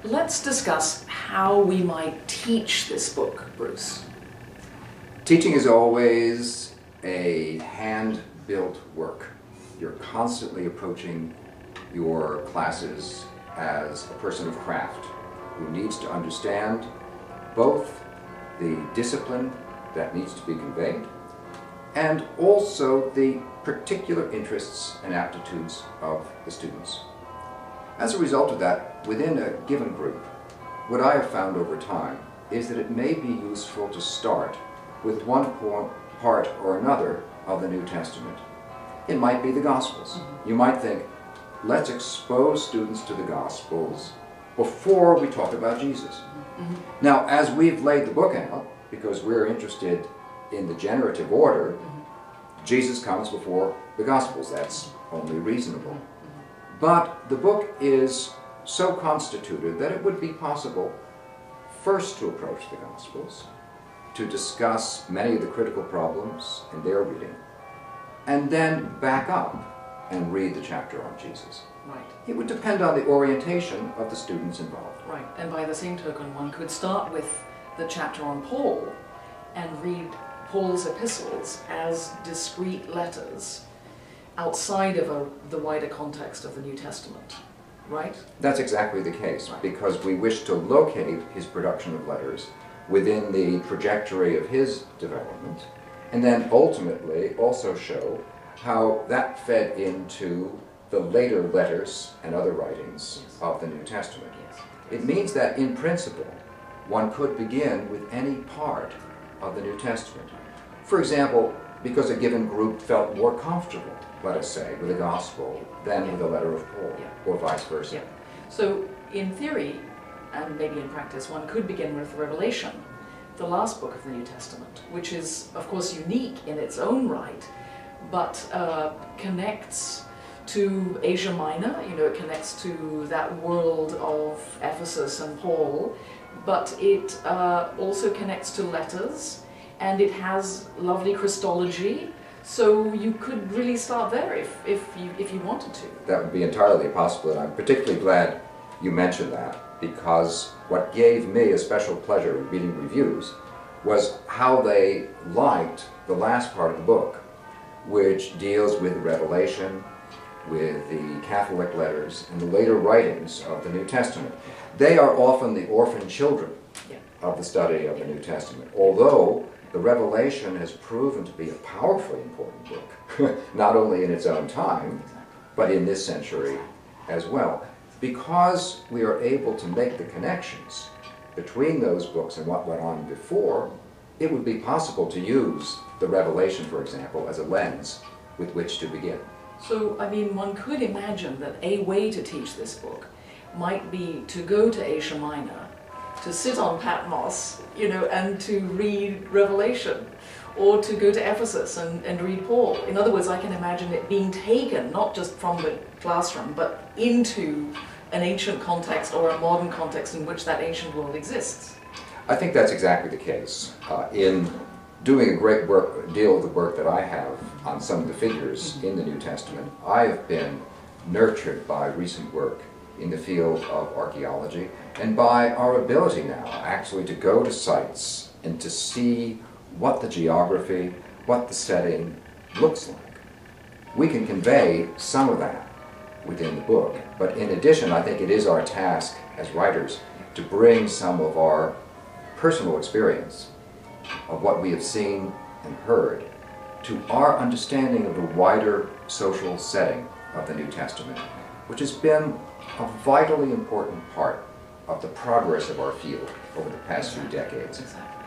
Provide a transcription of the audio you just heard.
Let's discuss how we might teach this book, Bruce. Teaching is always a hand-built work. You're constantly approaching your classes as a person of craft who needs to understand both the discipline that needs to be conveyed and also the particular interests and aptitudes of the students. As a result of that, within a given group, what I have found over time is that it may be useful to start with one part or another of the New Testament. It might be the Gospels. You might think, let's expose students to the Gospels before we talk about Jesus. Now, as we've laid the book out, because we're interested in the generative order, Jesus comes before the Gospels. That's only reasonable. But the book is so constituted that it would be possible first to approach the Gospels, to discuss many of the critical problems in their reading, and then back up and read the chapter on Jesus. Right. It would depend on the orientation of the students involved. Right, and by the same token, one could start with the chapter on Paul and read Paul's epistles as discrete letters outside of the wider context of the New Testament, right? That's exactly the case, Right. because we wish to locate his production of letters within the trajectory of his development, and then ultimately also show how that fed into the later letters and other writings of the New Testament. Yes. It means that, in principle, one could begin with any part of the New Testament. For example, because a given group felt more comfortable, let us say, with the Gospel than with the letter of Paul, or vice versa. Yeah. So, in theory, and maybe in practice, one could begin with Revelation, the last book of the New Testament, which is, of course, unique in its own right, but connects to Asia Minor, it connects to that world of Ephesus and Paul, but it also connects to letters, and it has lovely Christology, so you could really start there if you wanted to. That would be entirely possible, and I'm particularly glad you mentioned that, because what gave me a special pleasure in reading reviews was how they liked the last part of the book, which deals with Revelation, with the Catholic letters, and the later writings of the New Testament. They are often the orphan children of the study of the New Testament, although the Revelation has proven to be a powerfully important book, not only in its own time, but in this century as well. Because we are able to make the connections between those books and what went on before, it would be possible to use the Revelation, for example, as a lens with which to begin. So, I mean, one could imagine that a way to teach this book might be to go to Asia Minor, to sit on Patmos, and to read Revelation, or to go to Ephesus and read Paul. In other words, I can imagine it being taken, not just from the classroom, but into an ancient context or a modern context in which that ancient world exists. I think that's exactly the case. In doing a great deal of the work that I have on some of the figures in the New Testament, I have been nurtured by recent work in the field of archaeology and by our ability now actually to go to sites and to see what the geography, what the setting looks like. We can convey some of that within the book, but in addition, I think it is our task as writers to bring some of our personal experience of what we have seen and heard to our understanding of the wider social setting of the New Testament, which has been a vitally important part of the progress of our field over the past few decades. Exactly.